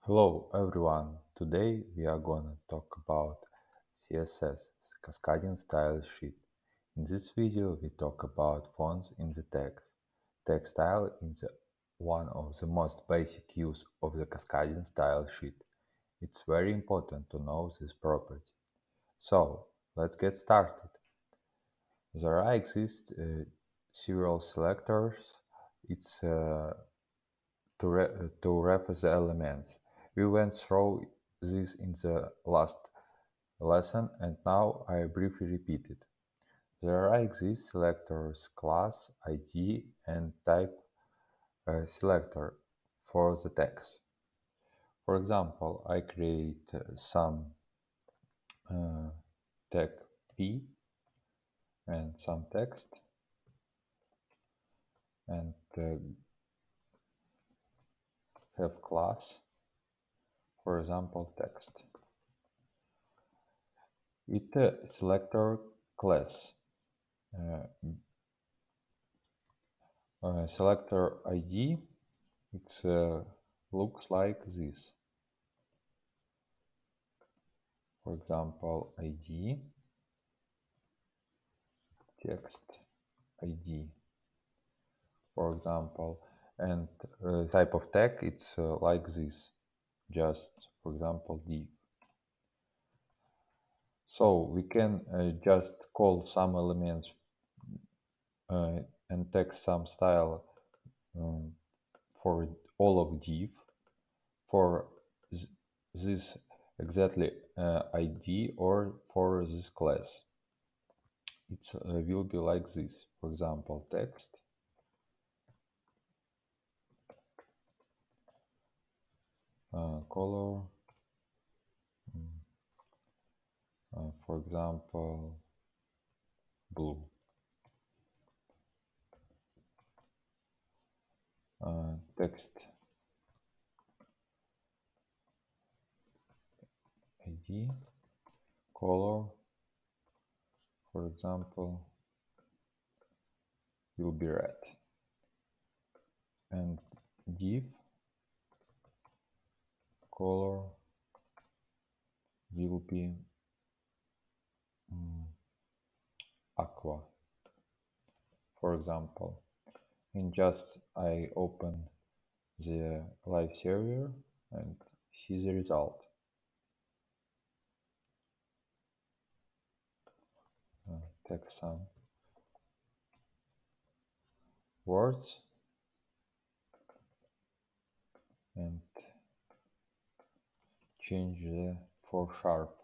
Hello everyone, today we are gonna talk about CSS cascading style sheet. In this video we talk about fonts in the text. Text style is one of the most basic use of the cascading style sheet. It's very important to know this property. So let's get started. There exist several selectors. It's to reference the elements. We went through this in the last lesson and now I briefly repeat it. There exist selectors class, ID and type selector for the text. For example, I create some tag P and some text and have class, for example, text. It selector class. Selector ID, it looks like this. For example, ID, text ID, for example, and type of tag, it's like this, just, for example, div. So we can just call some elements and text some style for all of div, for this exactly ID or for this class. It will be like this. For example, text color, for example, blue. Text ID color, for example, will be red, and div color will be aqua, for example. And just I open the live server and see the result. Take some words and change the for sharp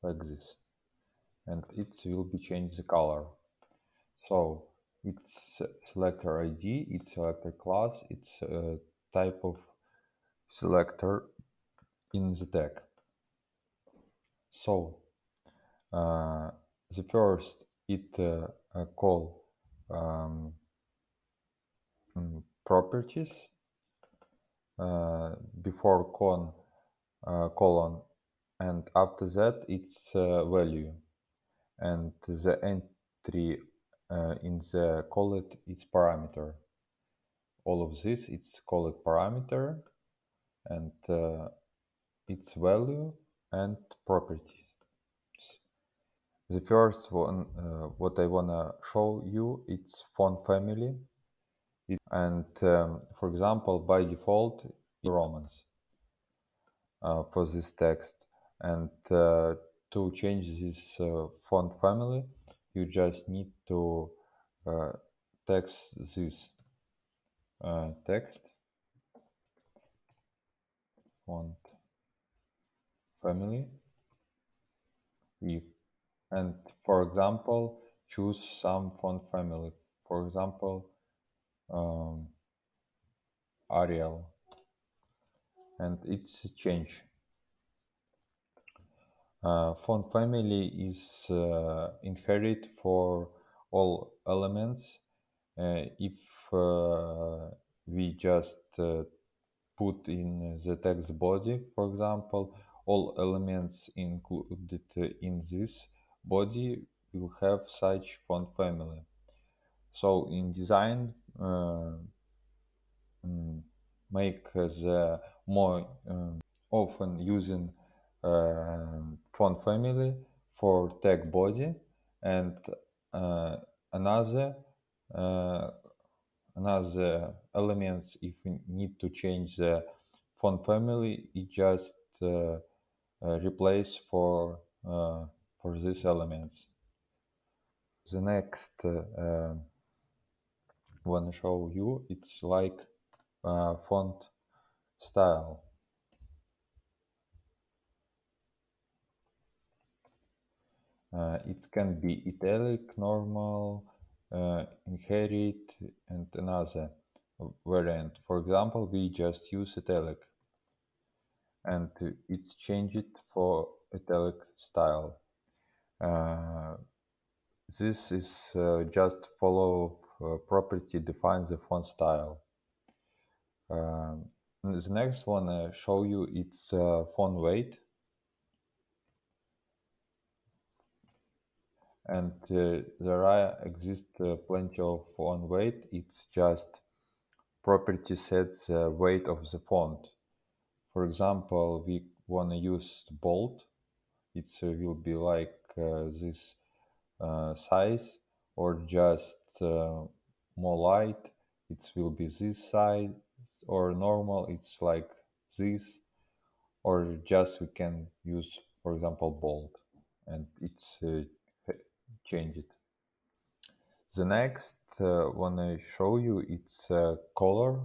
like this, and it will be change the color. So it's selector ID, it's selector class, it's a type of selector in the tag. So the first it call properties before colon, and after that it's value, and the entry in the call it is parameter. All of this it's called parameter, and its value and properties. The first one, what I wanna show you, it's font family, and for example, by default, Romans for this text, and to change this font family, you just need to text this text font family if, and for example, choose some font family, for example, Arial, and it's change. Font family is inherit for all elements. If we just put in the text body, for example, all elements included in this body will have such font family. So in design, make the more often using font family for tag body, and uh, another uh, another elements. If we need to change the font family, it just replace for these elements. The next want to show you, it's like font style. It can be italic, normal, inherit, and another variant. For example, we just use italic, and it's changed for italic style. Uh, this is just follow property defines the font style. The next one show you it's font weight, and exist plenty of font weight. It's just property sets the weight of the font. For example, we want to use bold. It will be like this size, or just more light. It will be this size, or normal. It's like this, or just we can use, for example, bold, and it's change it. The next one I show you, it's color.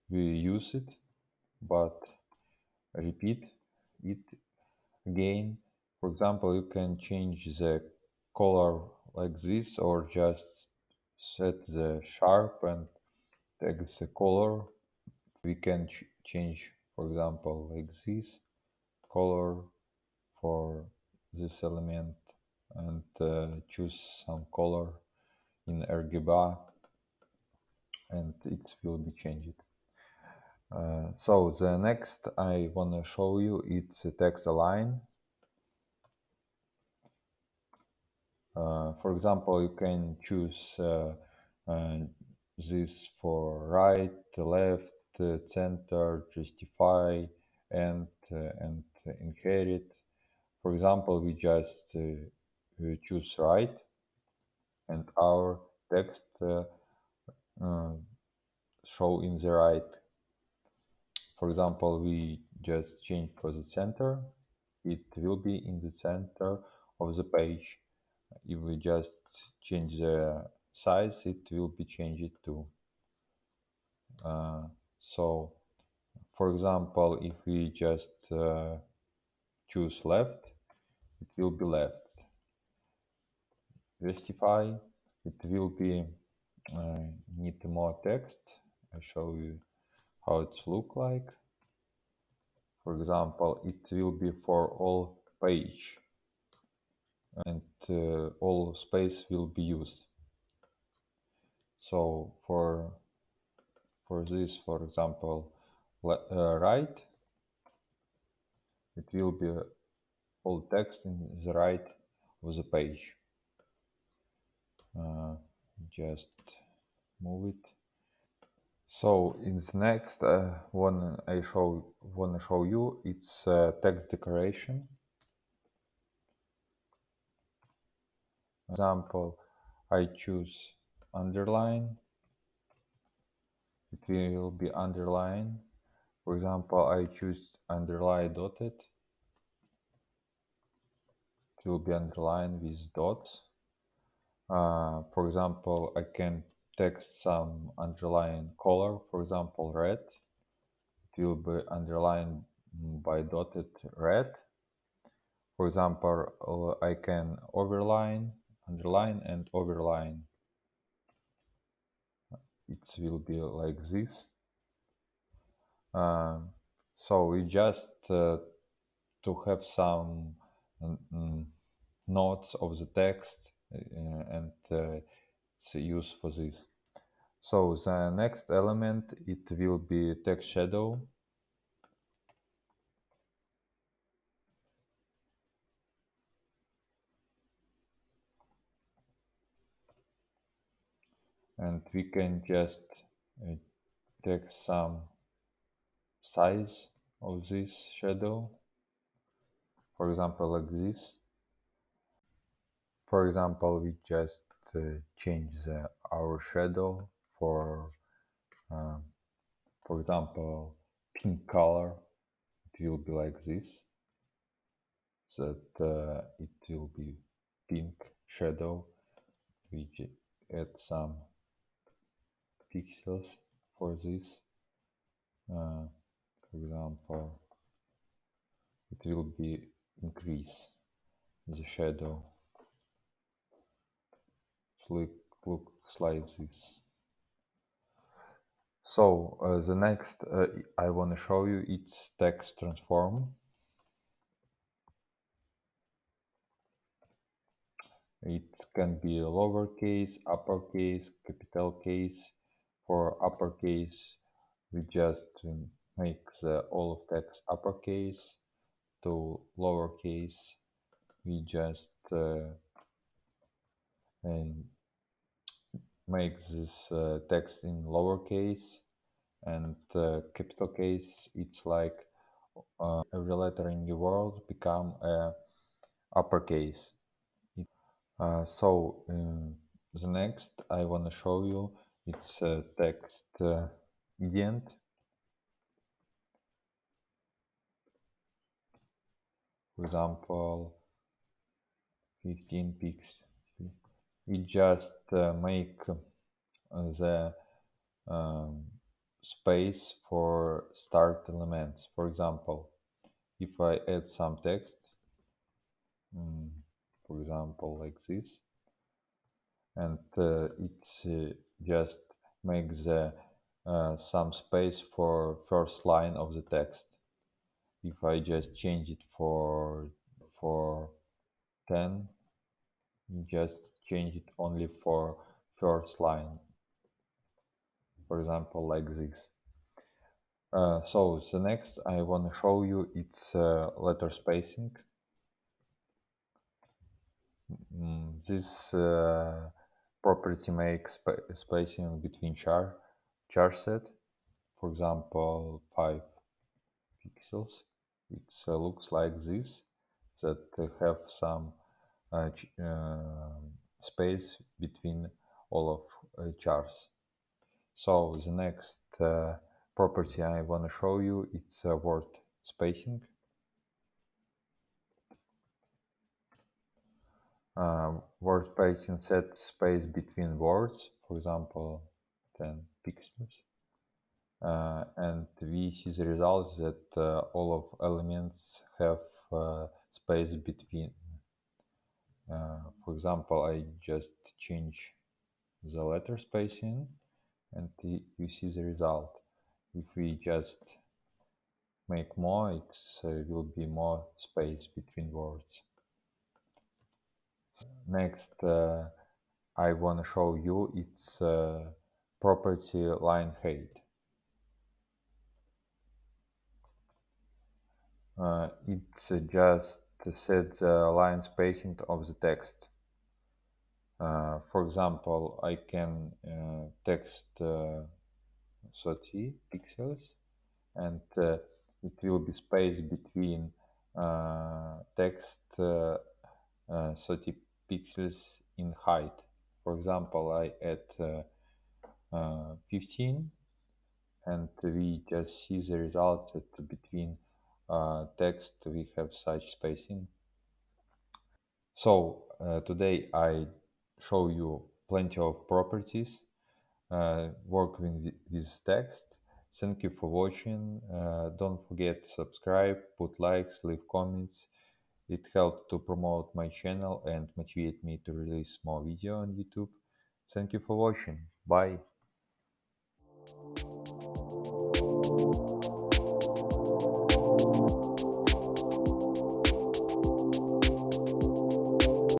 We use it, but repeat it again. For example, you can change the color like this, or just set the sharp and tag the color. We can change, for example, like this color for this element, and choose some color in RGB, and it will be changed. So the next I want to show you, it's a text align. For example, you can choose this for right, left, center, justify, and inherit. For example, we choose right, and our text uh, show in the right. For example, we just change for the center, it will be in the center of the page. If we just change the size, it will be changed too. So, for example, if we just choose left, it will be left. Justify, it will be need more text. I show you how it look like. For example, it will be for all page, and all space will be used. So for this, for example, right, it will be all text in the right of the page. Just move it. So in the next one I want to show you, it's text decoration. Example, I choose underline, it will be underline. For example, I choose underline dotted, it will be underlined with dots. For example, I can text some underline color, for example, red. It will be underlined by dotted red. For example, I can underline, and overline. It will be like this. So we just to have some notes of the text, and it's used for this. So the next element, it will be text shadow. And we can just text some size of this shadow, for example like this. For example, we just change our shadow uh, for example pink color. It will be like this, that it will be pink shadow. We add some pixels for this. For example, it will be increase the shadow. Looks like this. So the next I want to show you it's text transform. It can be lowercase, uppercase, capital case. For uppercase, we just make all of text uppercase. To lowercase, we just make this text in lowercase, and capital case, it's like every letter in the word become uppercase. The next I want to show you it's text indent. For example, 15 pixels. We just make the um, space for start elements. For example, if I add some text, for example like this, and it just makes some space for first line of the text. If I just change it for 10, just change it only for first line, for example like this. So the next I want to show you it's letter spacing. This property makes spacing between char set, for example 5 pixels. It looks like this, that have some space between all of chars. So the next property I want to show you it's word spacing. Word spacing sets space between words, for example 10 pixels. And we see the result that all of elements have space between. For example, I just change the letter spacing, and you see the result. If we just make more, it will be more space between words. Next, I want to show you its property line height. It's just set the line spacing of the text. For example, I can text 30 pixels, and it will be space between text 30 pixels in height. For example, I add 15, and we just see the result that between text we have such spacing. So today I show you plenty of properties working with text. Thank you for watching. Don't forget to subscribe, put likes, leave comments. It helps to promote my channel and motivate me to release more video on YouTube. Thank you for watching. Bye.